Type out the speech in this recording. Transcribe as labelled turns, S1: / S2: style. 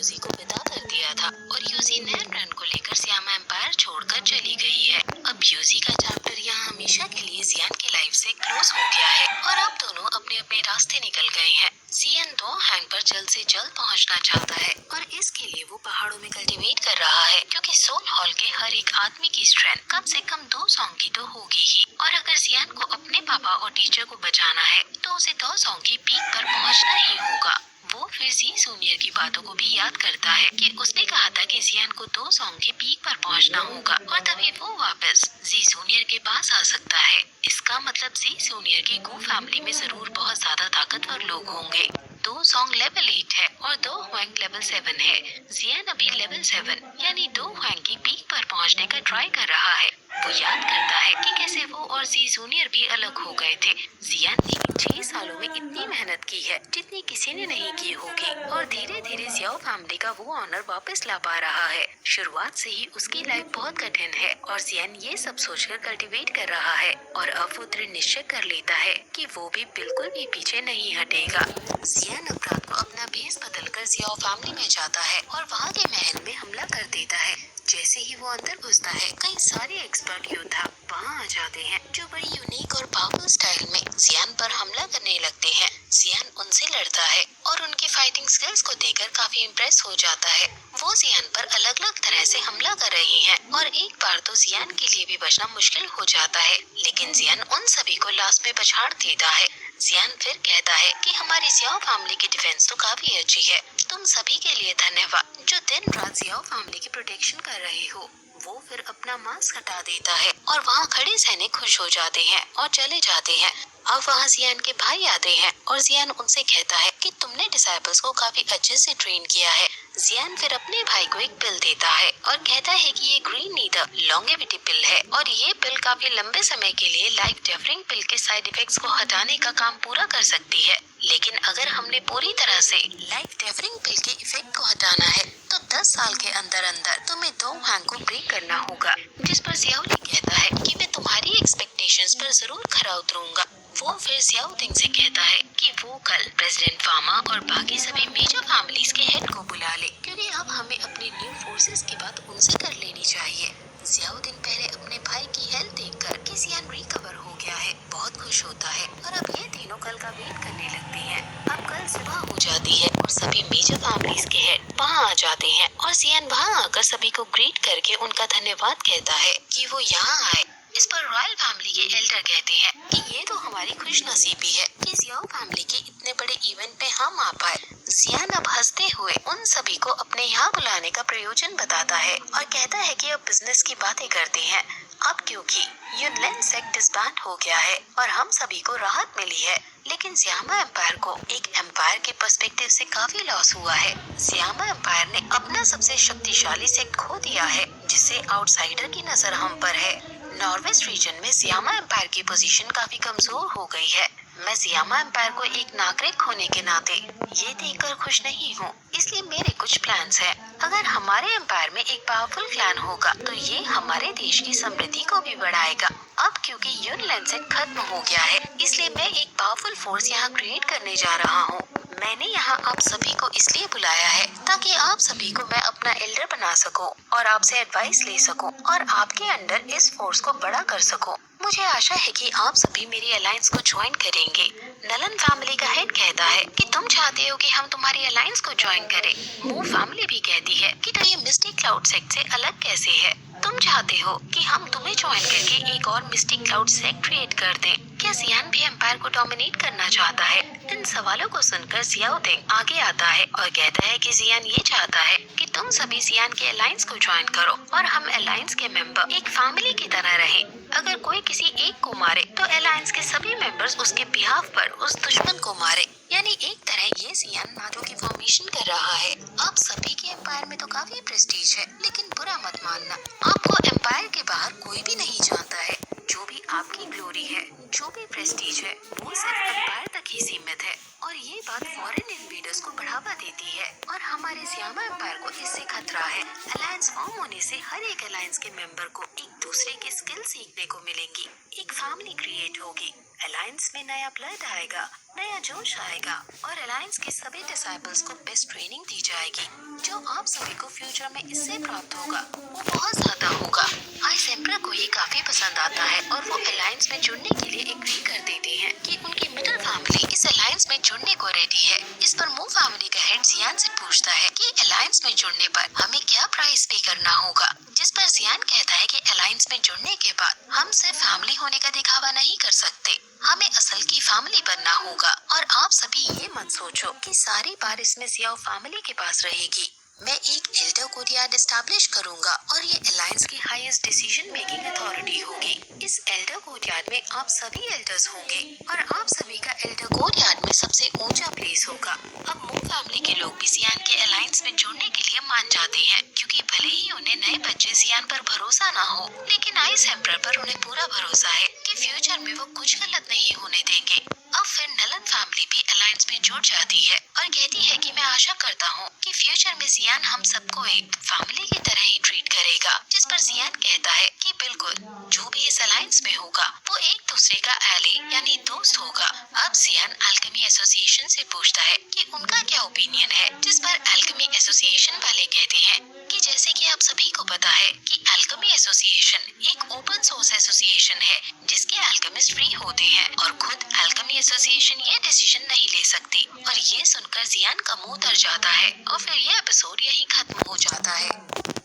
S1: UG को विदा कर दिया था और यूजी नए प्लान को लेकर सियामा एम्पायर छोड़कर चली गई है। अब यूजी का चैप्टर यहाँ हमेशा के लिए जियान की लाइफ से क्लोज हो गया है और अब दोनों अपने अपने रास्ते निकल गए हैं। जियान दो हैंग पर जल्द से जल्द पहुँचना चाहता है और इसके लिए वो पहाड़ों में कल्टीवेट कर रहा है, क्योंकि सोल हॉल के हर एक आदमी की स्ट्रेंथ कम से कम 2 सॉन्ग की तो होगी ही। और अगर जियान को अपने पापा और टीचर को बचाना है तो उसे 2 सॉन्ग की पीक पर पहुँचना ही होगा। वो फिर जी जूनियर की बातों को भी याद करता है कि उसने कहा था कि जियान को 2 सॉन्ग की पीक पर पहुंचना होगा और तभी वो वापस जी जूनियर के पास आ सकता है। इसका मतलब जी जूनियर की गू फैमिली में जरूर बहुत ज्यादा ताकतवर लोग होंगे। 2 सॉन्ग लेवल 8 है और 2 हैंग लेवल 7 है। जियान अभी लेवल 7 यानी 2 हैंग की पीक पर पहुंचने का ट्राई कर रहा है। वो याद करता है कि कैसे वो और जी जूनियर भी अलग हो गए थे। जियान ने 6 सालों में इतनी मेहनत की है जितनी किसी ने नहीं की होगी और धीरे धीरे जियाओ फैमिली का वो ऑनर वापस ला पा रहा है। शुरुआत से ही उसकी लाइफ बहुत कठिन है और जियान ये सब सोचकर कल्टीवेट कर रहा है और अब वो दृढ़ निश्चय कर लेता है कि वो भी बिल्कुल भी पीछे नहीं हटेगा। जियान अब रात को अपना भेष बदलकर जियाओ फैमिली में जाता है और वहाँ के महल में हमला कर देता है। जैसे ही वो अंदर घुसता है कई सारे एक्सपर्ट योद्धा वहाँ आ जाते हैं जो बड़ी यूनिक और पावरफुल स्टाइल में जियान पर हमला करने लगते हैं। जियान उनसे लड़ता है और उनकी फाइटिंग स्किल्स को देखकर काफी इम्प्रेस हो जाता है। वो जियान पर अलग अलग तरह से हमला कर रही हैं और एक बार तो जियान के लिए भी बचना मुश्किल हो जाता है, लेकिन जियान उन सभी को लास्ट में पछाड़ देता है। जियान फिर कहता है कि हमारी जियाओ फैमिली की डिफेंस तो काफी अच्छी है, तुम सभी के लिए धन्यवाद जो दिन रात जियाओ फैमिली की प्रोटेक्शन कर रहे हो। वो फिर अपना मास्क हटा देता है और वहाँ खड़े सैनिक खुश हो जाते हैं और चले जाते हैं। अब वहाँ जियान के भाई आते हैं और जियान उनसे कहता है कि तुमने डिसाइपल्स को काफी अच्छे से ट्रेन किया है। जियान फिर अपने भाई को एक पिल देता है और कहता है कि ये ग्रीन नीडर लॉन्गेविटी पिल है और ये पिल काफी लंबे समय के लिए लाइफ डेफरिंग पिल के साइड इफेक्ट्स को हटाने का काम पूरा कर सकती है, लेकिन अगर हमने पूरी तरह से लाइफ डेफरिंग पिल के इफेक्ट को हटाना है तो 10 साल के अंदर अंदर तुम्हें 2 हैंग को ब्रेक करना होगा। जिस पर जियाओली कहता है कि मैं तुम्हारी एक्सपेक्टेशंस पर जरूर खरा उतरूंगा। वो फिर जियाओ तिंग से कहता है कि वो कल प्रेसिडेंट फार्मा और बाकी सभी मेजर फैमिलीज के हेड को बुला ले, क्योंकि अब हमें अपने न्यू फोर्सेस की बात उनसे कर लेनी चाहिए। जियाओ तिंग पहले अपने भाई की हेल्थ देखकर कि जियान रिकवर हो गया है बहुत खुश होता है और अब ये तीनों कल का वेट करने लगते हैं। अब कल सुबह हो जाती है और सभी मेजर फैमिलीज के हेड वहाँ आ जाते हैं और जियान वहाँ आकर सभी को ग्रीट करके उनका धन्यवाद कहता है कि वो यहाँ आए। इस पर रॉयल फैमिली के एल्डर कहते हैं कि ये तो हमारी खुशनसीबी है कि जियाओ फैमिली के इतने बड़े इवेंट पे हम आ पाए। जियान अब हंसते हुए उन सभी को अपने यहाँ बुलाने का प्रयोजन बताता है और कहता है कि अब बिजनेस की बातें करते हैं। अब क्योंकि यूनलैंड सेक्ट डिसबैंड हो गया है और हम सभी को राहत मिली है, लेकिन जियामा एम्पायर को एक एम्पायर के पर्सपेक्टिव से काफी लॉस हुआ है। जियामा एम्पायर ने अपना सबसे शक्तिशाली सेक्ट खो दिया है, जिससे आउटसाइडर की नजर हम पर है। नॉर्वेस्ट रीजन में जियामा एम्पायर की पोजीशन काफी कमजोर हो गई है। मैं जियामा एम्पायर को एक नागरिक होने के नाते ये देखकर खुश नहीं हूँ, इसलिए मेरे कुछ प्लान्स हैं। अगर हमारे एम्पायर में एक पावरफुल क्लैन होगा तो ये हमारे देश की समृद्धि को भी बढ़ाएगा। अब क्योंकि यूनलैंड सेक्ट खत्म हो गया है, इसलिए मैं एक पावरफुल फोर्स यहाँ क्रिएट करने जा रहा हूँ। मैंने यहाँ आप सभी को इसलिए बुलाया है ताकि आप सभी को मैं अपना एल्डर बना सकूं और आपसे एडवाइस ले सकूं और आपके अंडर इस फोर्स को बड़ा कर सकूं। मुझे आशा है कि आप सभी मेरी अलायंस को ज्वाइन करेंगे। नलन फैमिली का हेड कहता है कि तुम चाहते हो कि हम तुम्हारी अलायंस को ज्वाइन करें। वो फैमिली भी कहती है कि तो ये मिस्टिक क्लाउड सेक्ट से अलग कैसे है। तुम चाहते हो कि हम तुम्हें ज्वाइन करके एक और मिस्टिक क्लाउड सेक्ट क्रिएट कर दें। क्या जियान भी एम्पायर को डोमिनेट करना चाहता है? इन सवालों को सुनकर जियाओ तिंग आगे आता है और कहता है कि जियान ये चाहता है कि तुम सभी जियान के अलायंस को ज्वाइन करो और हम अलायंस के मेंबर एक फैमिली की तरह रहें। अगर कोई किसी एक को मारे तो अलायंस के सभी मेंबर्स उसके बिहाफ पर उस दुश्मन को मारे। यानी एक तरह ये जियान नाटो की फॉर्मेशन कर रहा है। आप सभी के एम्पायर में तो काफी प्रेस्टीज है, लेकिन बुरा मत मानना, आपको एम्पायर के बाहर कोई भी नहीं जानता है। जो भी आपकी ग्लोरी है, जो भी प्रेस्टीज है, वो सिर्फ एम्पायर तक ही सीमित है और ये बात फॉरेन इन्वेडर्स को बढ़ावा देती है और हमारे जियामा एम्पायर को इससे खतरा है। अलायंस फॉर्म होने से हर एक अलायंस के मेंबर को एक दूसरे की स्किल सीखने को मिलेंगी, एक फैमिली क्रिएट होगी, अलायंस में नया ब्लड आएगा, नया जोश आएगा और अलायंस के सभी डिसाइपल्स को बेस्ट ट्रेनिंग दी जाएगी। जो आप सभी को फ्यूचर में इससे प्राप्त होगा वो बहुत ज्यादा होगा। आइस एम्परर को ये काफी पसंद आता है और वो अलायंस में जुड़ने के लिए एग्री कर देते हैं कि उनकी मिडिल फैमिली इस अलायंस में जुड़ने को रेडी है। इस पर मू फैमिली का हेड जियान से पूछता है कि अलायंस में जुड़ने पर हमें क्या प्राइस पे करना होगा, जिस पर जियान कहता है कि अलायंस में जुड़ने के बाद हम सिर्फ फैमिली होने का दिखावा नहीं कर सकते, हमें असल की फैमिली बनना होगा। और आप सभी ये मत सोचो कि सारी बार इसमें जियाओ फैमिली के पास रहेगी। मैं एक एल्डर कोर्टयार्ड एस्टैब्लिश करूंगा और ये अलायंस की हाईएस्ट डिसीजन मेकिंग अथॉरिटी होगी। इस एल्डर कोर्टयार्ड में आप सभी एल्डर्स होंगे और आप सभी का एल्डर कोर्टयार्ड में सबसे ऊंचा प्लेस होगा। अब मू फैमिली के लोग भी जियान के अलायंस में जुड़ने के लिए मान जाते हैं, क्योंकि भले ही उन्हें नए बच्चे जियान पर भरोसा ना हो, लेकिन आइस एम्परर पर उन्हें पूरा भरोसा है कि फ्यूचर में वो कुछ गलत नहीं होने देंगे। अब फिर नलन फैमिली भी अलायंस में जुड़ जाती है और कहती है कि मैं आशा करता हूँ कि फ्यूचर में जियान हम सबको एक फैमिली की तरह ही ट्रीट करेगा। जिस पर जियान कहता है कि बिल्कुल, जो भी इस अलायंस में होगा वो एक दूसरे का एली यानी दोस्त होगा। अब जियान अल्केमी एसोसिएशन से पूछता है कि उनका क्या ओपिनियन है, जिस पर अल्केमी एसोसिएशन वाले कहते हैं कि जैसे कि आप सभी को पता है कि अल्केमी एसोसिएशन एक ओपन सोर्स एसोसिएशन है जिसके अल्केमिस्ट फ्री होते हैं और खुद अल्केमी एसोसिएशन ये डिसीजन नहीं ले सकती। और ये सुनकर जियान का मुंह तर जाता है और फिर ये एपिसोड यहीं खत्म हो जाता है।